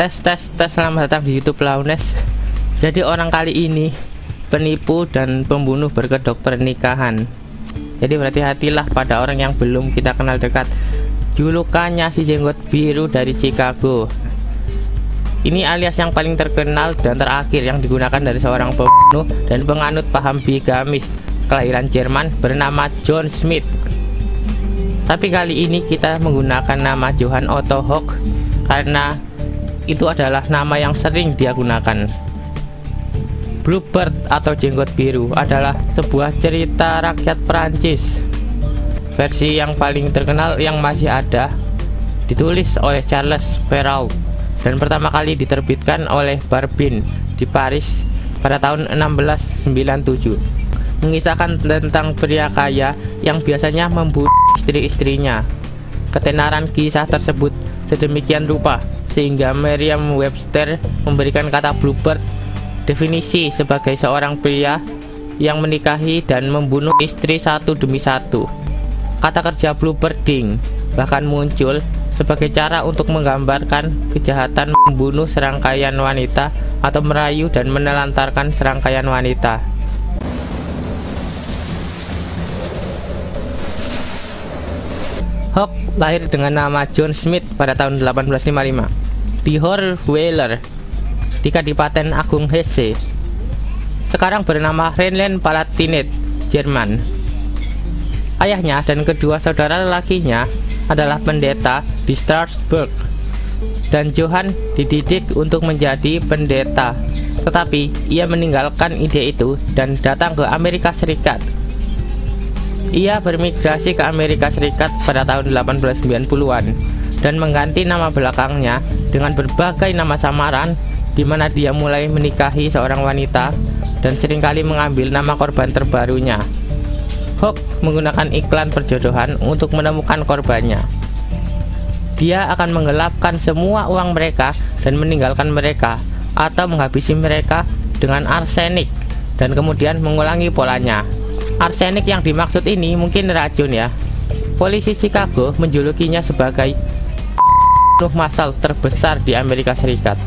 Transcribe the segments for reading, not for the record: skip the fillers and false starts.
Tes, selamat datang di YouTube Launes. Jadi orang kali ini penipu dan pembunuh berkedok pernikahan. Jadi berhati-hatilah pada orang yang belum kita kenal dekat. Julukannya si jenggot biru dari Chicago. Ini alias yang paling terkenal dan terakhir yang digunakan dari seorang pembunuh dan penganut paham bigamis kelahiran Jerman bernama John Smith. Tapi kali ini kita menggunakan nama Johann Otto Hock karena itu adalah nama yang sering dia gunakan. Bluebird atau jenggot biru adalah sebuah cerita rakyat Perancis. Versi yang paling terkenal yang masih ada ditulis oleh Charles Perrault dan pertama kali diterbitkan oleh Barbin di Paris pada tahun 1697. Mengisahkan tentang pria kaya yang biasanya membunuh istri-istrinya. Ketenaran kisah tersebut sedemikian rupa sehingga Merriam-Webster memberikan kata bluebird definisi sebagai seorang pria yang menikahi dan membunuh istri satu demi satu. Kata kerja bluebirding bahkan muncul sebagai cara untuk menggambarkan kejahatan membunuh serangkaian wanita atau merayu dan menelantarkan serangkaian wanita. Hock lahir dengan nama John Smith pada tahun 1855 di Horweiler di Kadipaten Agung Hesse. Sekarang bernama Rhineland-Palatinate, Jerman. Ayahnya dan kedua saudara lelakinya adalah pendeta di Strasbourg, dan Johann dididik untuk menjadi pendeta. Tetapi ia meninggalkan ide itu dan datang ke Amerika Serikat. Ia bermigrasi ke Amerika Serikat pada tahun 1890-an dan mengganti nama belakangnya dengan berbagai nama samaran, di mana dia mulai menikahi seorang wanita dan seringkali mengambil nama korban terbarunya. Hock menggunakan iklan perjodohan untuk menemukan korbannya. Dia akan menggelapkan semua uang mereka dan meninggalkan mereka atau menghabisi mereka dengan arsenik dan kemudian mengulangi polanya. Arsenik yang dimaksud ini mungkin racun ya. Polisi Chicago menjulukinya sebagai pembunuh massal terbesar di Amerika Serikat.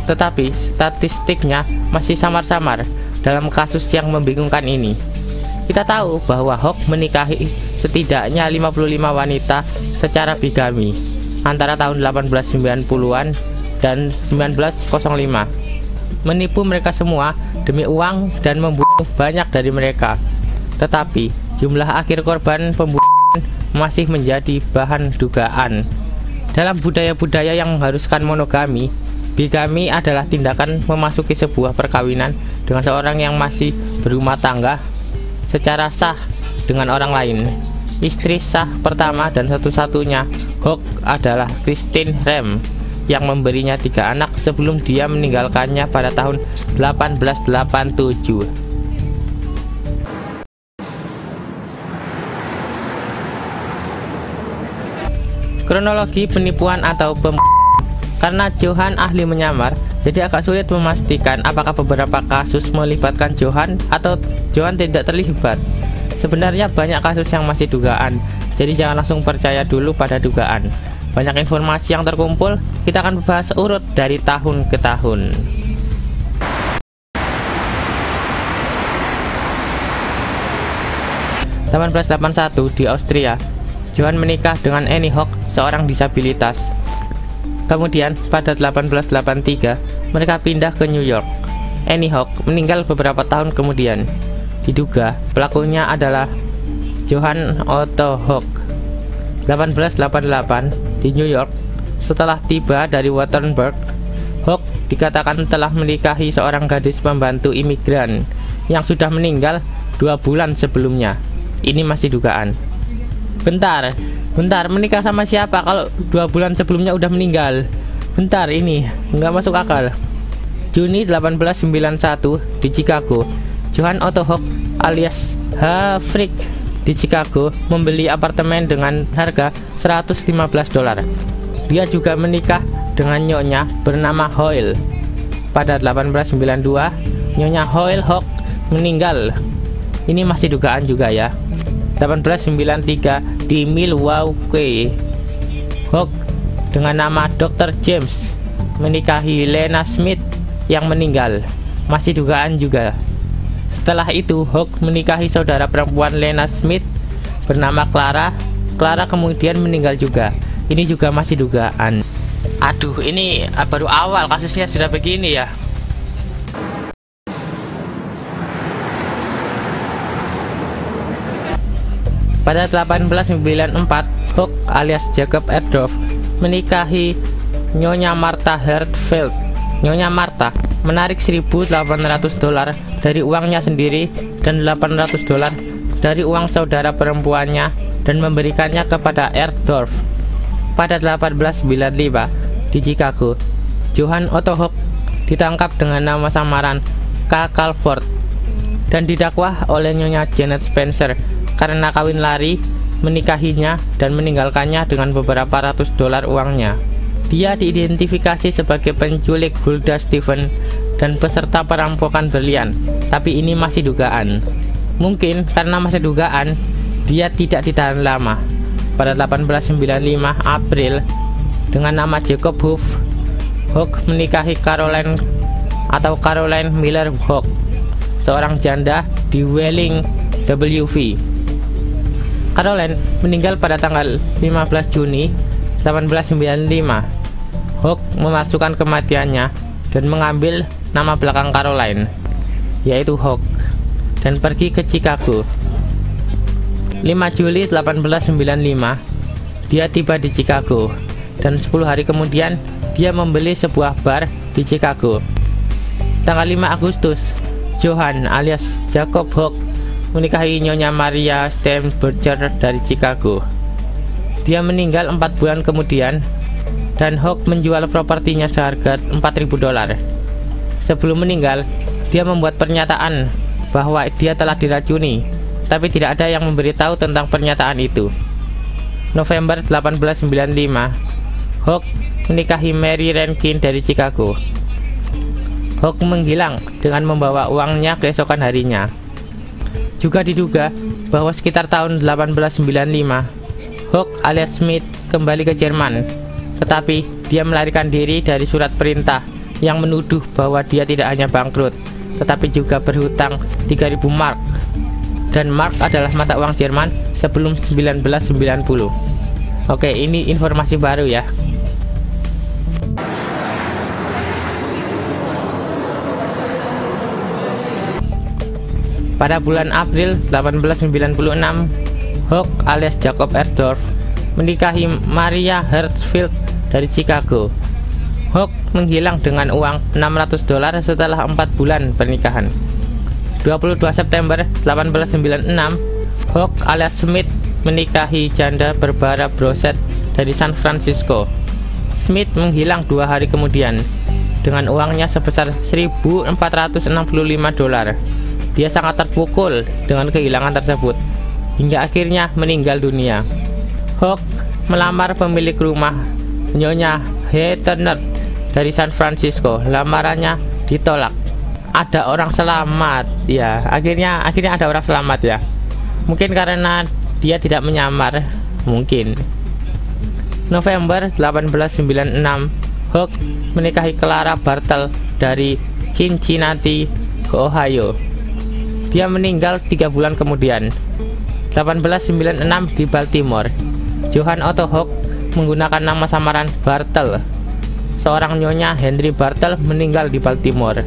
Tetapi statistiknya masih samar-samar dalam kasus yang membingungkan ini. Kita tahu bahwa Hock menikahi setidaknya 55 wanita secara bigami antara tahun 1890-an dan 1905. Menipu mereka semua demi uang dan membunuh banyak dari mereka. Tetapi jumlah akhir korban pembunuhan masih menjadi bahan dugaan. Dalam budaya-budaya yang mengharuskan monogami, bigami adalah tindakan memasuki sebuah perkawinan dengan seorang yang masih berumah tangga secara sah dengan orang lain. Istri sah pertama dan satu-satunya Hock adalah Christine Rem yang memberinya 3 anak sebelum dia meninggalkannya pada tahun 1887. Kronologi penipuan atau karena Johann ahli menyamar, jadi agak sulit memastikan apakah beberapa kasus melibatkan Johann atau Johann tidak terlibat. Sebenarnya banyak kasus yang masih dugaan, jadi jangan langsung percaya dulu pada dugaan. Banyak informasi yang terkumpul, kita akan bahas urut dari tahun ke tahun. Tahun 1881 di Austria, Johann menikah dengan Annie Hock, seorang disabilitas. Kemudian pada 1883 mereka pindah ke New York. Annie Hock meninggal beberapa tahun kemudian. Diduga pelakunya adalah Johann Otto Hock. 1888 di New York, setelah tiba dari Wittenberg, Hock dikatakan telah menikahi seorang gadis pembantu imigran yang sudah meninggal 2 bulan sebelumnya. Ini masih dugaan. Bentar, menikah sama siapa kalau 2 bulan sebelumnya udah meninggal? Bentar, ini nggak masuk akal. Juni 1891 di Chicago, Johann Otto Hock alias H. Frick di Chicago membeli apartemen dengan harga $115. Dia juga menikah dengan nyonya bernama Hoyle. Pada 1892, nyonya Hoyle Hock meninggal. Ini masih dugaan juga ya. 1893 di Milwaukee, Hock dengan nama Dr. James menikahi Lena Smith yang meninggal, masih dugaan juga. Setelah itu, Hawk menikahi saudara perempuan Lena Smith bernama Clara. Clara kemudian meninggal juga. Ini juga masih dugaan. Aduh, ini baru awal kasusnya sudah begini ya. Pada 1894, Hawk alias Jacob Erdorf menikahi Nyonya Martha Hertzfeld. Nyonya Martha menarik $1.800 dari uangnya sendiri dan $800 dari uang saudara perempuannya dan memberikannya kepada Erdorf. Pada 1895 di Chicago, Johann Otto Hawk ditangkap dengan nama samaran K. Calvert dan didakwa oleh Nyonya Janet Spencer karena kawin lari, menikahinya dan meninggalkannya dengan beberapa ratus dolar uangnya. Dia diidentifikasi sebagai penculik Hulda Stevens dan peserta perampokan berlian, tapi ini masih dugaan. Mungkin karena masih dugaan, dia tidak ditahan lama. Pada 1895 April, dengan nama Jacob Huff, Hawk menikahi Caroline atau Caroline Miller Hawk, seorang janda di Wheeling, WV. Caroline meninggal pada tanggal 15 Juni 1895. Hawk memasukkan kematiannya dan mengambil nama belakang Caroline, yaitu Hawk, dan pergi ke Chicago. 5 Juli 1895, dia tiba di Chicago, dan 10 hari kemudian dia membeli sebuah bar di Chicago. Tanggal 5 Agustus, Johann alias Jacob Hawk menikahi Nyonya Maria Steinberger dari Chicago. Dia meninggal 4 bulan kemudian, dan Hawk menjual propertinya seharga $4.000. Sebelum meninggal, dia membuat pernyataan bahwa dia telah diracuni, tapi tidak ada yang memberitahu tentang pernyataan itu. November 1895, Hawk menikahi Mary Rankin dari Chicago. Hawk menghilang dengan membawa uangnya keesokan harinya. Juga diduga bahwa sekitar tahun 1895, Hawk alias Smith kembali ke Jerman, tetapi dia melarikan diri dari surat perintah yang menuduh bahwa dia tidak hanya bangkrut, tetapi juga berhutang 3.000 mark, dan mark adalah mata uang Jerman sebelum 1990. Oke, ini informasi baru ya. Pada bulan April 1896, Hawk alias Jacob Erdorf menikahi Maria Hertzfeld dari Chicago. Hawk menghilang dengan uang $600 setelah 4 bulan pernikahan. 22 September 1896, Hawk alias Smith menikahi janda Barbara Brosset dari San Francisco. Smith menghilang 2 hari kemudian dengan uangnya sebesar $1.465. Dia sangat terpukul dengan kehilangan tersebut hingga akhirnya meninggal dunia. Hawk melamar pemilik rumah, Nyonya Heather dari San Francisco. Lamarannya ditolak. Ada orang selamat ya, akhirnya ada orang selamat ya. Mungkin karena dia tidak menyamar, mungkin. November 1896, Hawk menikahi Clara Bartle dari Cincinnati, Ohio. Dia meninggal 3 bulan kemudian. 1896 di Baltimore, Johann Otto Hawk menggunakan nama samaran Bartle. Seorang Nyonya Henry Bartle meninggal di Baltimore.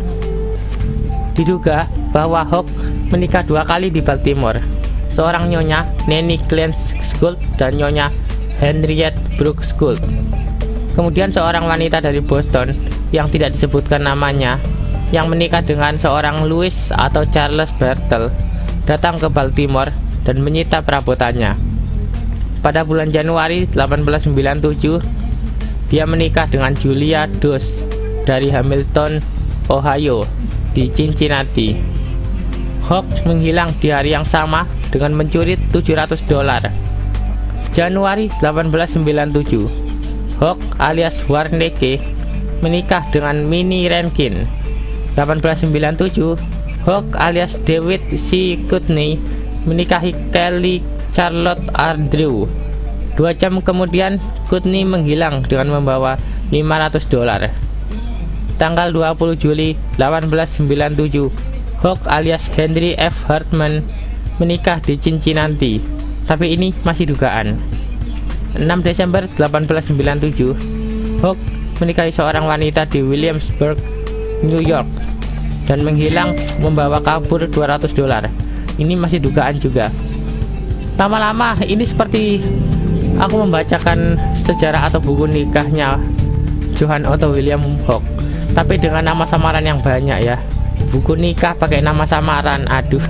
Diduga bahwa Hawk menikah 2 kali di Baltimore. Seorang Nyonya Nanny Clarence Gould dan Nyonya Henriette Brooks Gould. Kemudian seorang wanita dari Boston yang tidak disebutkan namanya, yang menikah dengan seorang Louis atau Charles Bartle, datang ke Baltimore dan menyita perabotannya. Pada bulan Januari 1897, dia menikah dengan Julia Doss dari Hamilton, Ohio, di Cincinnati. Hawk menghilang di hari yang sama dengan mencuri $700. Januari 1897, Hawk alias Warneke menikah dengan Minnie Rankin. 1897, Hawk alias David C. Courtney menikahi Kelly Charlotte Ardrew. 2 jam kemudian, Courtney menghilang dengan membawa $500. tanggal 20 Juli 1897, Hawk alias Henry F. Hartman menikah di Cincinnati, tapi ini masih dugaan. 6 Desember 1897, Hawk menikahi seorang wanita di Williamsburg, New York, dan menghilang membawa kabur $200. Ini masih dugaan juga. Lama-lama ini seperti aku membacakan sejarah atau buku nikahnya Johann Otto William Hawk, tapi dengan nama samaran yang banyak ya. Buku nikah pakai nama samaran, aduh.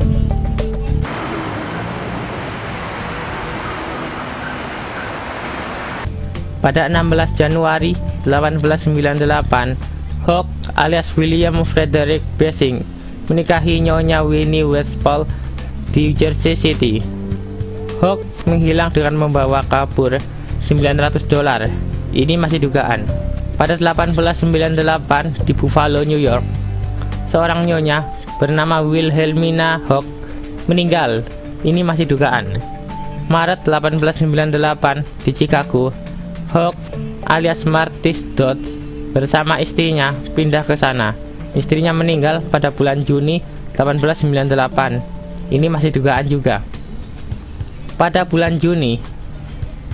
Pada 16 Januari 1898, Hawk alias William Frederick Bessing menikahi Nyonya Winnie Westphal di Jersey City. Hawk menghilang dengan membawa kabur $900. Ini masih dugaan. Pada 1898 di Buffalo, New York, seorang nyonya bernama Wilhelmina Hawk meninggal. Ini masih dugaan. Maret 1898 di Chicago, Hawk alias Martis Dodds bersama istrinya pindah ke sana. Istrinya meninggal pada bulan Juni 1898. Ini masih dugaan juga. Pada bulan Juni,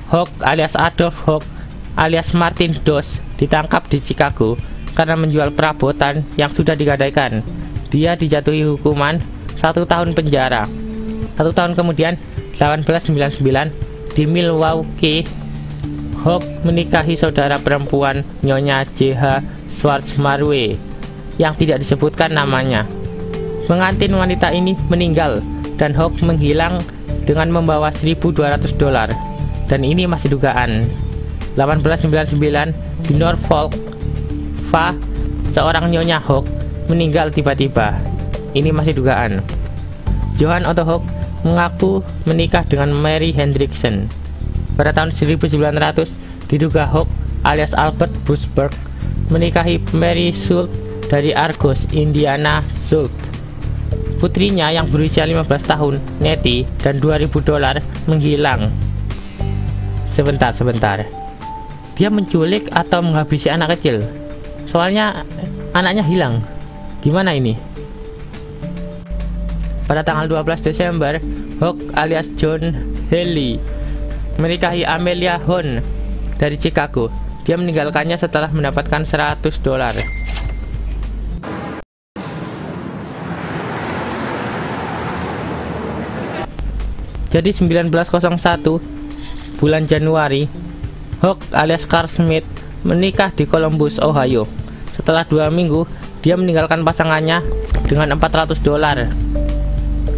Hawk alias Adolf Hawk alias Martin Dodds ditangkap di Chicago karena menjual perabotan yang sudah digadaikan. Dia dijatuhi hukuman 1 tahun penjara. 1 tahun kemudian, 1899, di Milwaukee, Hawk menikahi saudara perempuan Nyonya J.H. Schwarzmarwe yang tidak disebutkan namanya. Pengantin wanita ini meninggal dan Hawk menghilang dengan membawa $1.200, dan ini masih dugaan. 1899 di Norfolk, Va, seorang Nyonya Hawk meninggal tiba-tiba. Ini masih dugaan. Johann Otto Hawk mengaku menikah dengan Mary Hendrickson. Pada tahun 1900, diduga Hawk alias Albert Busberg menikahi Mary Schultz dari Argos, Indiana Schultz. Putrinya yang berusia 15 tahun, Nettie, dan $2.000 menghilang. Sebentar. Dia menculik atau menghabisi anak kecil? Soalnya anaknya hilang. Gimana ini? Pada tanggal 12 Desember, Hawk alias John Haley menikahi Amelia Hone dari Chicago. Dia meninggalkannya setelah mendapatkan $100. Jadi 1901 bulan Januari, Hawk alias Carl Smith menikah di Columbus, Ohio. Setelah 2 minggu, dia meninggalkan pasangannya dengan $400.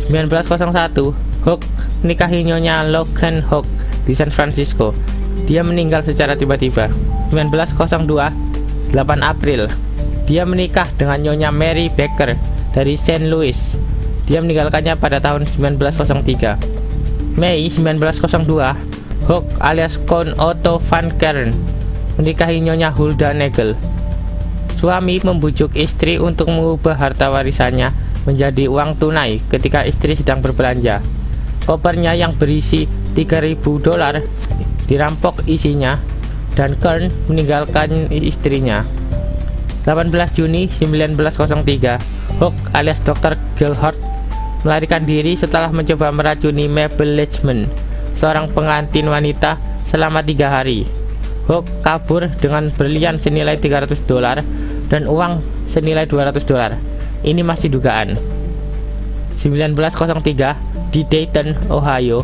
1901, Hawk menikahi Nyonya Logan Hawk di San Francisco. Dia meninggal secara tiba-tiba. 1902, 8 April, dia menikah dengan Nyonya Mary Baker dari St. Louis. Dia meninggalkannya pada tahun 1903. Mei 1902, Hawk alias Count Otto van Kern menikahi Nyonya Hulda Nagel. Suami membujuk istri untuk mengubah harta warisannya menjadi uang tunai ketika istri sedang berbelanja. Kopernya yang berisi $3.000 dirampok isinya, dan Kern meninggalkan istrinya. 18 Juni 1903, Hawk alias Dr. Gilhart melarikan diri setelah mencoba meracuni Mabel Lechman, seorang pengantin wanita, selama 3 hari. Hawk kabur dengan berlian senilai $300 dan uang senilai $200. Ini masih dugaan. 1903 di Dayton, Ohio,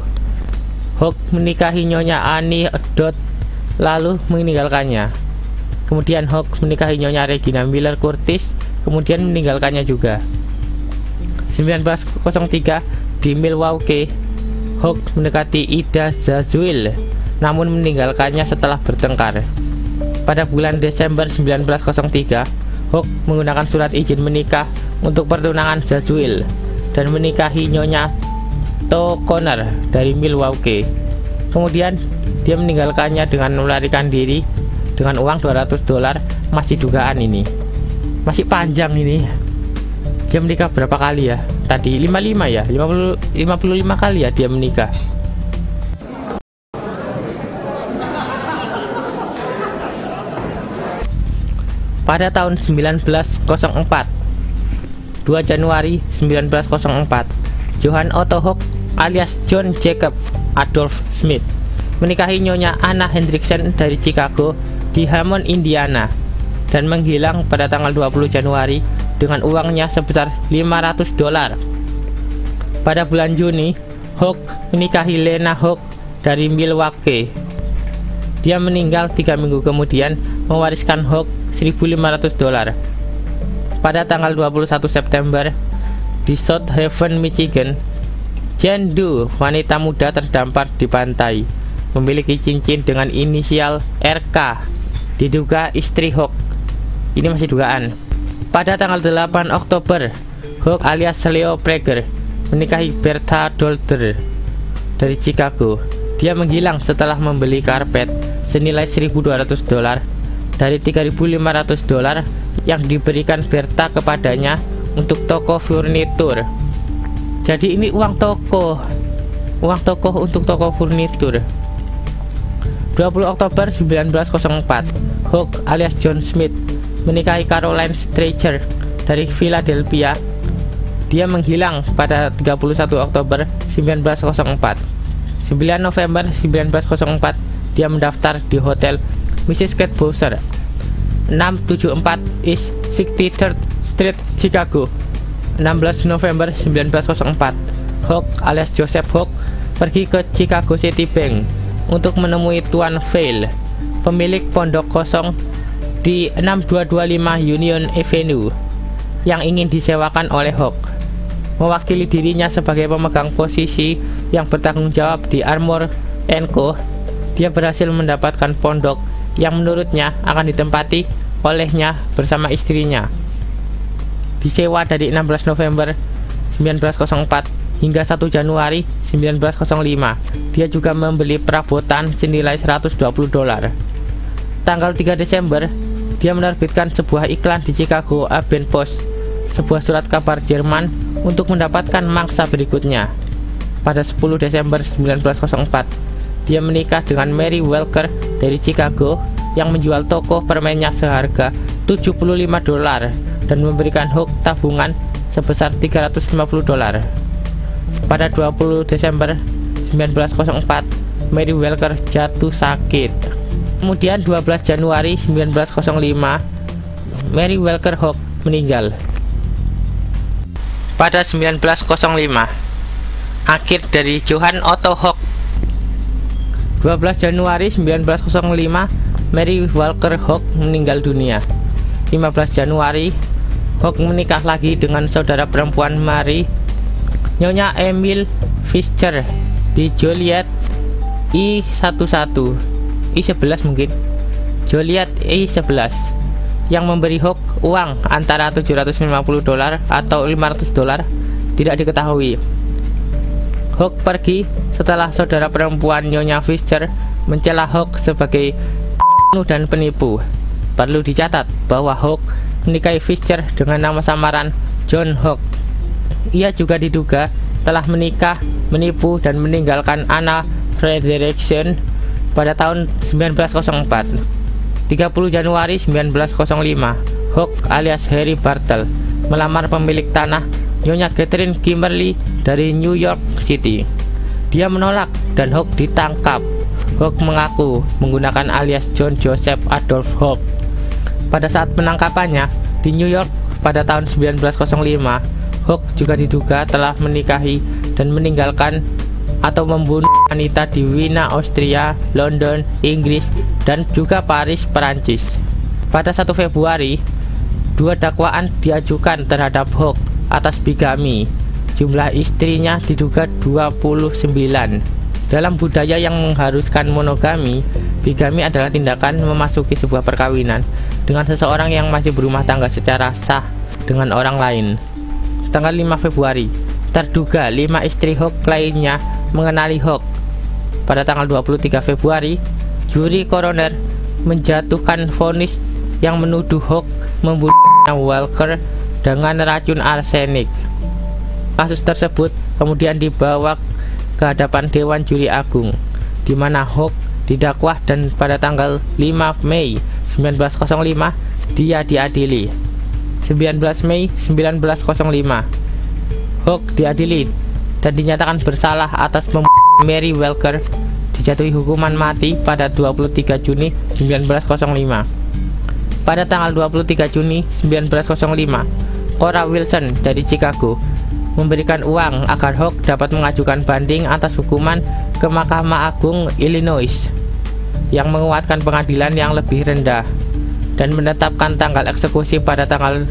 Hawk menikahi Nyonya Annie Dodd lalu meninggalkannya. Kemudian Hawk menikahi Nyonya Regina Miller Curtis, kemudian meninggalkannya juga. 1903 di Milwaukee, Hawk mendekati Ida Zazuil namun meninggalkannya setelah bertengkar. Pada bulan Desember 1903, Hawk menggunakan surat izin menikah untuk pertunangan Zazuil dan menikahi Nyonya To Connor dari Milwaukee. Kemudian dia meninggalkannya dengan melarikan diri dengan uang $200. Masih dugaan ini. Masih panjang ini. Dia menikah berapa kali ya? Tadi 55 ya? 55 kali ya dia menikah. pada tahun 1904. 2 Januari 1904, Johann Otto Hoch alias John Jacob Adolf Smith menikahi Nyonya Anna Hendrickson dari Chicago di Hammond, Indiana, dan menghilang pada tanggal 20 Januari dengan uangnya sebesar $500. Pada bulan Juni, Hoch menikahi Lena Hoch dari Milwaukee. Dia meninggal 3 minggu kemudian, mewariskan Hoch $1.500. Pada tanggal 21 September, di South Haven, Michigan, Jane Doe, wanita muda terdampar di pantai, memiliki cincin dengan inisial RK, diduga istri Hoch. Ini masih dugaan. Pada tanggal 8 Oktober, Hoch alias Leo Prager menikahi Bertha Dolder dari Chicago. Dia menghilang setelah membeli karpet senilai $1.200 dari $3.500 yang diberikan Bertha kepadanya untuk toko furnitur. Jadi ini uang toko untuk toko furnitur. 20 Oktober 1904, Hoch alias John Smith menikahi Caroline Streicher dari Philadelphia. Dia menghilang pada 31 Oktober 1904. 9 November 1904, dia mendaftar di Hotel Mrs. Kate Bowser, 674 East 63rd Street, Chicago. 16 November 1904, Hoch alias Joseph Hoch pergi ke Chicago City Bank untuk menemui Tuan Vail, pemilik pondok kosong di 6225 Union Avenue yang ingin disewakan oleh Hoch. Mewakili dirinya sebagai pemegang posisi yang bertanggung jawab di Armour & Co., dia berhasil mendapatkan pondok yang menurutnya akan ditempati olehnya bersama istrinya. Disewa dari 16 November 1904 hingga 1 Januari 1905. Dia juga membeli perabotan senilai $120. Tanggal 3 Desember, dia menerbitkan sebuah iklan di Chicago Abendpost, sebuah surat kabar Jerman untuk mendapatkan mangsa berikutnya. Pada 10 Desember 1904, dia menikah dengan Mary Welker dari Chicago yang menjual toko permennya seharga $75 dan memberikan Hoch tabungan sebesar $350. Pada 20 Desember 1904, Mary Welker jatuh sakit. Kemudian 12 Januari 1905, Mary Welker Hoch meninggal. Pada 1905, akhir dari Johann Otto Hoch. 12 Januari 1905, Mary Welker Hoch meninggal dunia. 15 Januari, Hoch menikah lagi dengan saudara perempuan Mary, Nyonya Emil Fischer di Joliet I11 mungkin, Joliet I11, yang memberi Hoch uang antara $750 atau $500, tidak diketahui. Hoch pergi setelah saudara perempuan Nyonya Fischer mencela Hoch sebagai dan penipu. Perlu dicatat bahwa Hoch menikahi Fischer dengan nama samaran John Hoch. Ia juga diduga telah menikah, menipu, dan meninggalkan Anna Frederickson pada tahun 1904. 30 Januari 1905, Hoch alias Harry Bartle melamar pemilik tanah Nyonya Catherine Kimberly dari New York City. Dia menolak dan Hoch ditangkap. Hoch mengaku menggunakan alias John Joseph Adolf Hoch. Pada saat penangkapannya di New York pada tahun 1905, Hoch juga diduga telah menikahi dan meninggalkan atau membunuh wanita di Wina, Austria, London, Inggris, dan juga Paris, Perancis. Pada 1 Februari, 2 dakwaan diajukan terhadap Hoch atas bigami. Jumlah istrinya diduga 29. Dalam budaya yang mengharuskan monogami, bigami adalah tindakan memasuki sebuah perkawinan dengan seseorang yang masih berumah tangga secara sah dengan orang lain. Tanggal 5 Februari, terduga 5 istri Hoch lainnya mengenali Hoch. Pada tanggal 23 Februari, juri koroner menjatuhkan vonis yang menuduh Hoch membunuh Welker dengan racun arsenik. Kasus tersebut kemudian dibawa ke hadapan Dewan Juri Agung, di mana Hoch didakwa dan pada tanggal 5 Mei 1905 dia diadili. 19 Mei 1905 Hawk diadili dan dinyatakan bersalah atas Mary Walker, dijatuhi hukuman mati pada 23 Juni 1905. Pada tanggal 23 Juni 1905, Cora Wilson dari Chicago memberikan uang agar Hawk dapat mengajukan banding atas hukuman ke Mahkamah Agung Illinois yang menguatkan pengadilan yang lebih rendah dan menetapkan tanggal eksekusi pada tanggal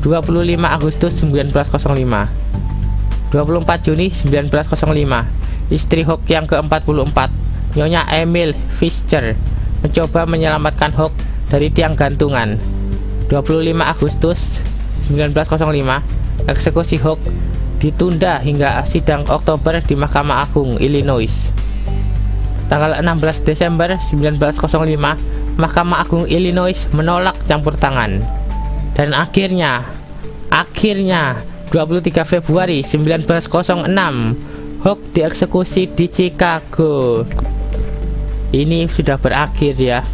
25 Agustus 1905. 24 Juni 1905, istri Hawk yang ke-44, Nyonya Emil Fischer, mencoba menyelamatkan Hawk dari tiang gantungan. 25 Agustus 1905, eksekusi Hawk ditunda hingga sidang Oktober di Mahkamah Agung Illinois. Tanggal 16 Desember 1905, Mahkamah Agung Illinois menolak campur tangan. Dan akhirnya 23 Februari 1906, Hawk dieksekusi di Chicago. Ini sudah berakhir ya.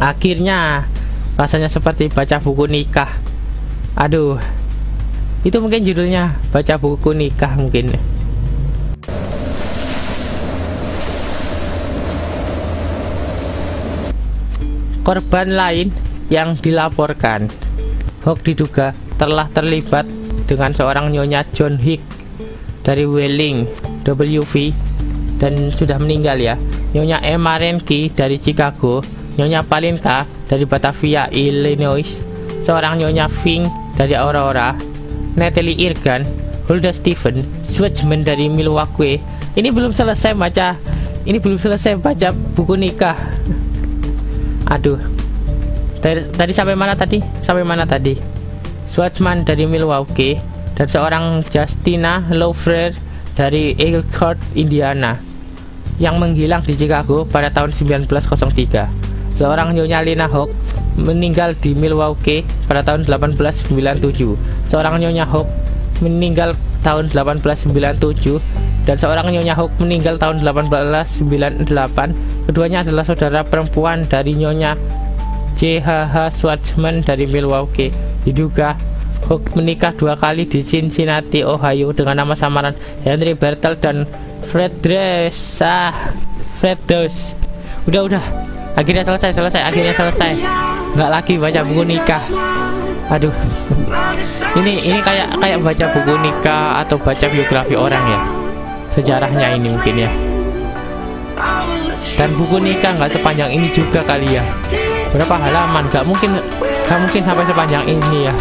Akhirnya rasanya seperti baca buku nikah. Aduh, itu mungkin judulnya baca buku nikah mungkin. Korban lain yang dilaporkan, Hawk diduga telah terlibat dengan seorang Nyonya John Hicks dari Wheeling, WV, dan sudah meninggal ya. Nyonya Emma Renke dari Chicago, Nyonya Palinka dari Batavia, Illinois, seorang Nyonya Fink dari Aurora, Natalie Irgan, Hulda Stephen Schwartzman dari Milwaukee. Ini belum selesai baca buku nikah. Aduh, tadi sampai mana tadi? Schwartzman dari Milwaukee dan seorang Justina Lawfer dari Elkhart, Indiana, yang menghilang di Chicago pada tahun 1903. Seorang Nyonya Lena Hawk meninggal di Milwaukee pada tahun 1897. Seorang Nyonya Hawk meninggal tahun 1897 dan seorang Nyonya Hawk meninggal tahun 1898. Keduanya adalah saudara perempuan dari Nyonya J.H.H. Schwartzman dari Milwaukee. Diduga Hawk menikah 2 kali di Cincinnati, Ohio dengan nama samaran Henry Bertel dan Fredres. Udah. Akhirnya selesai. Nggak lagi baca buku nikah. Aduh. Ini kayak baca buku nikah atau baca biografi orang ya. Sejarahnya ini mungkin ya. Dan buku nikah nggak sepanjang ini juga kali ya. Berapa halaman? Nggak mungkin sampai sepanjang ini ya.